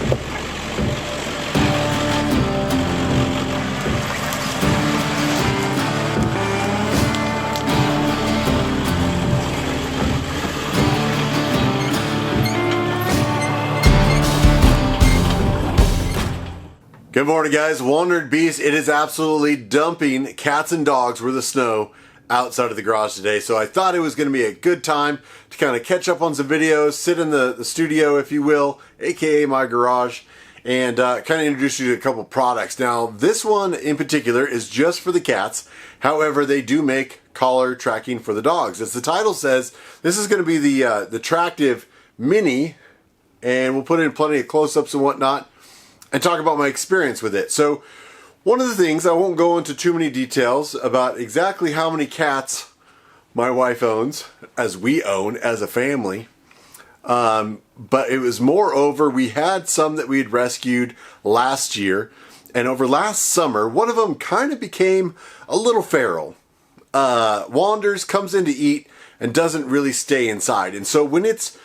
Good morning, guys. Wandered Beast. It is absolutely dumping cats and dogs with the snow outside of the garage today. So I thought it was going to be a good time to kind of catch up on some videos, sit in the studio, if you will, aka my garage, and kind of introduce you to a couple products. Now, this one in particular is just for the cats. However, they do make collar tracking for the dogs. As the title says, this is going to be the Tractive Mini, and we'll put in plenty of close-ups and whatnot and talk about my experience with it. So one of the things, I won't go into too many details about exactly how many cats my wife owns, as we own as a family, but it was moreover, we had some that we had rescued last year, and over last summer, one of them kind of became a little feral. Wanders, comes in to eat, and doesn't really stay inside. And so when it's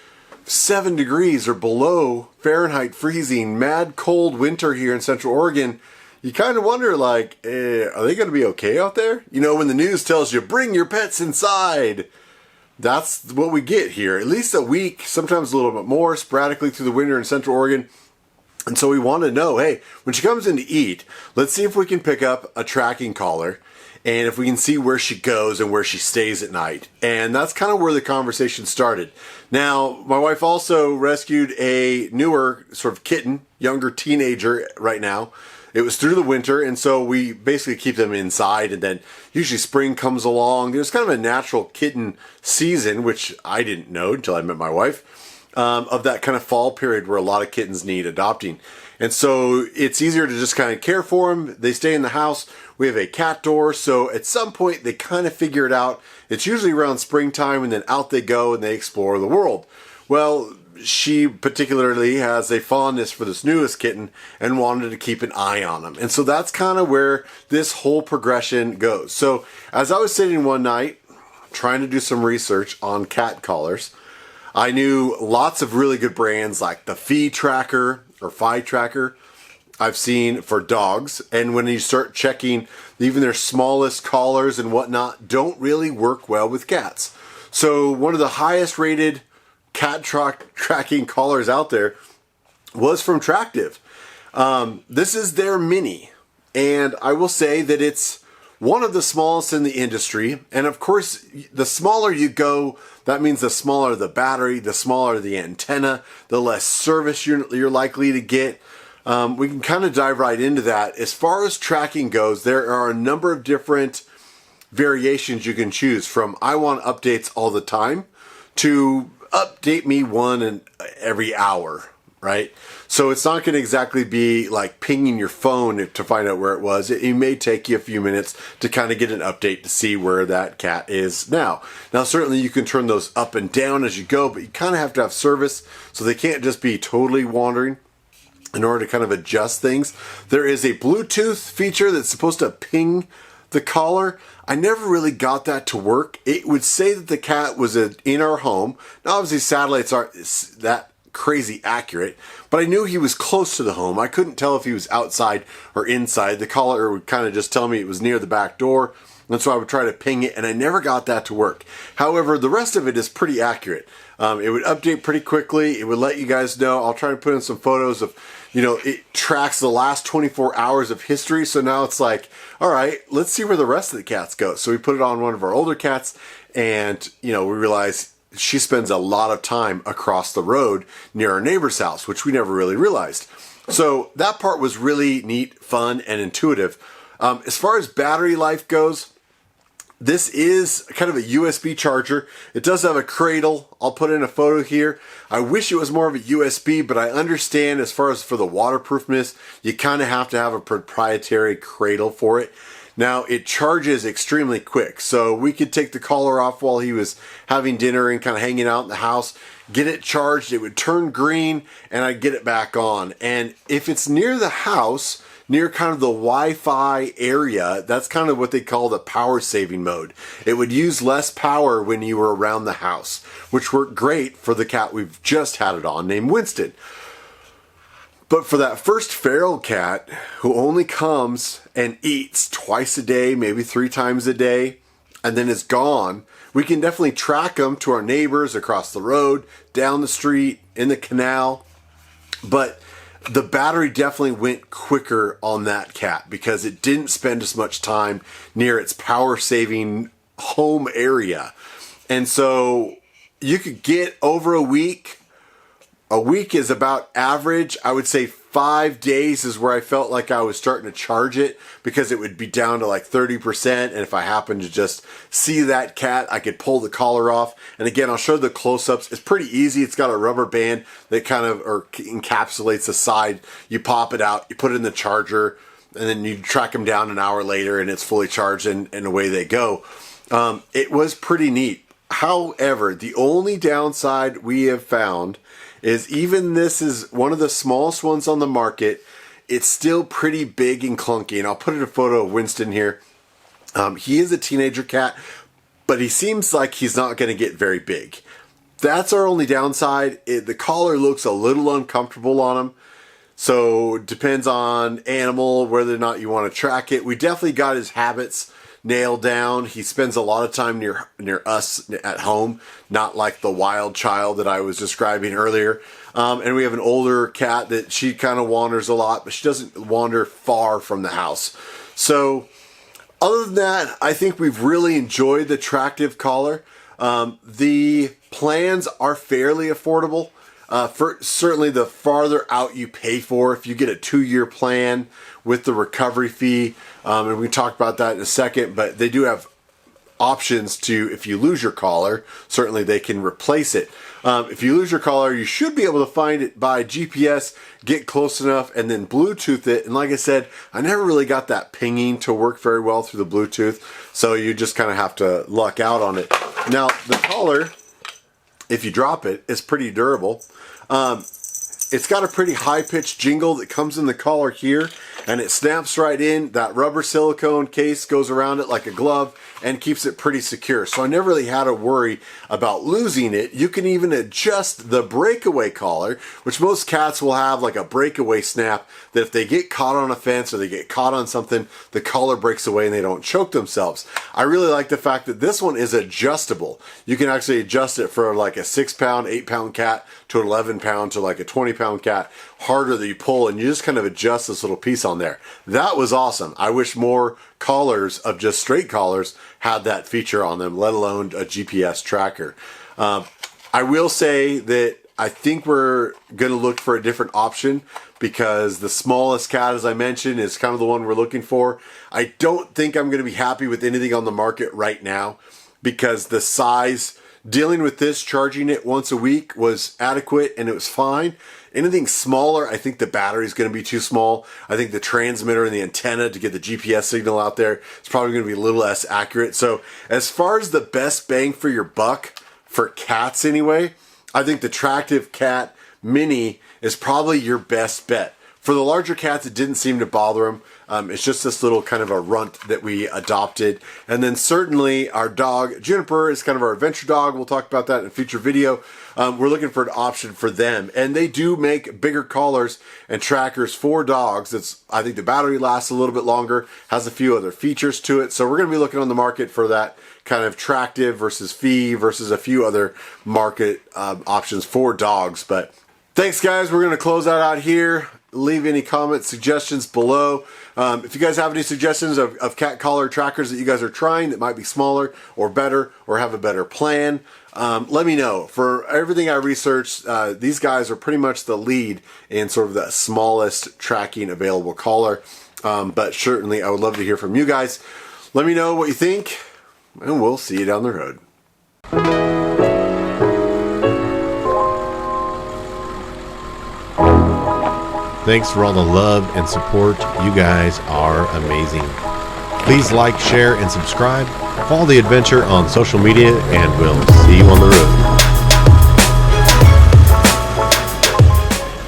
7 degrees or below Fahrenheit freezing, mad cold winter here in Central Oregon, you kind of wonder, like, are they going to be okay out there? You know, when the news tells you, bring your pets inside, that's what we get here. At least a week, sometimes a little bit more, sporadically through the winter in Central Oregon. And so we want to know, hey, when she comes in to eat, let's see if we can pick up a tracking collar, and if we can see where she goes and where she stays at night. And that's kind of where the conversation started. Now, my wife also rescued a newer sort of kitten, younger teenager right now. It was through the winter, and so we basically keep them inside, and then usually spring comes along. There's kind of a natural kitten season, which I didn't know until I met my wife, of that kind of fall period where a lot of kittens need adopting. And so it's easier to just kind of care for them. They stay in the house. We have a cat door, so at some point they kind of figure it out. It's usually around springtime, and then out they go and they explore the world. Well, she particularly has a fondness for this newest kitten and wanted to keep an eye on him. And so that's kind of where this whole progression goes. So as I was sitting one night trying to do some research on cat collars, I knew lots of really good brands like the Fee Tracker or Fi Tracker I've seen for dogs. And when you start checking, even their smallest collars and whatnot don't really work well with cats. So one of the highest rated cat tracking collars out there was from Tractive. This is their Mini, and I will say that it's one of the smallest in the industry. And of course, the smaller you go, that means the smaller the battery, the smaller the antenna, the less service you're likely to get. We can kind of dive right into that. As far as tracking goes, there are a number of different variations you can choose, from I want updates all the time to update me one every hour, right? So it's not going to exactly be like pinging your phone to find out where it was. It may take you a few minutes to kind of get an update to see where that cat is now. Now, certainly you can turn those up and down as you go, but you kind of have to have service, so they can't just be totally wandering in order to kind of adjust things. There is a Bluetooth feature that's supposed to ping the collar. I never really got that to work. It would say that the cat was in our home. Now, obviously, satellites aren't that crazy accurate, but I knew he was close to the home. I couldn't tell if he was outside or inside. The collar would kind of just tell me it was near the back door, and so I would try to ping it, and I never got that to work. However, the rest of it is pretty accurate. It would update pretty quickly. It would let you guys know. I'll try to put in some photos of, it tracks the last 24 hours of history. So now it's like, all right, let's see where the rest of the cats go. So we put it on one of our older cats, and, we realize she spends a lot of time across the road near our neighbor's house, which we never really realized. So that part was really neat, fun, and intuitive. As far as battery life goes, this is kind of a USB charger. It does have a cradle. I'll put in a photo here. I wish it was more of a USB, but I understand as far as for the waterproofness, you kind of have to have a proprietary cradle for it. Now, it charges extremely quick, so we could take the collar off while he was having dinner and kind of hanging out in the house, get it charged, it would turn green, and I'd get it back on. And if it's near the house, near kind of the Wi-Fi area, that's kind of what they call the power saving mode. It would use less power when you were around the house, which worked great for the cat we've just had it on, named Winston. But for that first feral cat who only comes and eats twice a day, maybe 3 times a day, and then is gone, we can definitely track them to our neighbors across the road, down the street, in the canal. But the battery definitely went quicker on that cat because it didn't spend as much time near its power saving home area. And so you could get over a week. A week is about average. I would say 5 days is where I felt like I was starting to charge it because it would be down to like 30%. And if I happened to just see that cat, I could pull the collar off. And again, I'll show the close-ups. It's pretty easy. It's got a rubber band that kind of encapsulates the side. You pop it out, you put it in the charger, and then you track them down an hour later and it's fully charged and away they go. It was pretty neat. However, the only downside we have found is even this is one of the smallest ones on the market. It's still pretty big and clunky. And I'll put in a photo of Winston here. He is a teenager cat, but he seems like he's not going to get very big. That's our only downside. The collar looks a little uncomfortable on him. So it depends on animal, whether or not you want to track it. We definitely got his habits nailed down. He spends a lot of time near us at home, not like the wild child that I was describing earlier. And we have an older cat that she kind of wanders a lot, but she doesn't wander far from the house. So other than that, I think we've really enjoyed the Tractive collar. The plans are fairly affordable. Certainly the farther out you pay for, if you get a 2-year plan with the recovery fee, and we can talk about that in a second, but they do have options to, if you lose your collar, certainly they can replace it. If you lose your collar, you should be able to find it by GPS, get close enough, and then Bluetooth it. And like I said, I never really got that pinging to work very well through the Bluetooth, so you just kind of have to luck out on it. Now, the collar, if you drop it, is pretty durable. It's got a pretty high-pitched jingle that comes in the collar here, and it snaps right in. That rubber silicone case goes around it like a glove and keeps it pretty secure. So I never really had to worry about losing it. You can even adjust the breakaway collar, which most cats will have like a breakaway snap that if they get caught on a fence or they get caught on something, the collar breaks away and they don't choke themselves. I really like the fact that this one is adjustable. You can actually adjust it for like a 6-pound, 8-pound cat to an 11-pound to like a 20-pound cat. Harder that you pull, and you just kind of adjust this little piece on there. That was awesome. I wish more collars of just straight collars had that feature on them, let alone a GPS tracker. I will say that I think we're going to look for a different option because the smallest cat, as I mentioned, is kind of the one we're looking for. I don't think I'm going to be happy with anything on the market right now because the size, dealing with this, charging it once a week was adequate and it was fine. Anything smaller, I think the battery is going to be too small. I think the transmitter and the antenna to get the GPS signal out there is probably going to be a little less accurate. So as far as the best bang for your buck for cats anyway, I think the Tractive Cat Mini is probably your best bet. For the larger cats, it didn't seem to bother them. It's just this little kind of a runt that we adopted. And then certainly our dog, Juniper, is kind of our adventure dog. We'll talk about that in a future video. We're looking for an option for them. And they do make bigger collars and trackers for dogs. I think the battery lasts a little bit longer, has a few other features to it. So we're going to be looking on the market for that kind of Tractive versus Fee versus a few other market options for dogs. But thanks, guys. We're going to close that out here. Leave any comments, suggestions below. If you guys have any suggestions of cat collar trackers that you guys are trying that might be smaller or better or have a better plan, let me know. For everything I researched, these guys are pretty much the lead in sort of the smallest tracking available collar. But certainly I would love to hear from you guys. Let me know what you think, and we'll see you down the road. Thanks for all the love and support. You guys are amazing. Please like, share, and subscribe. Follow the adventure on social media, and we'll see you on the road.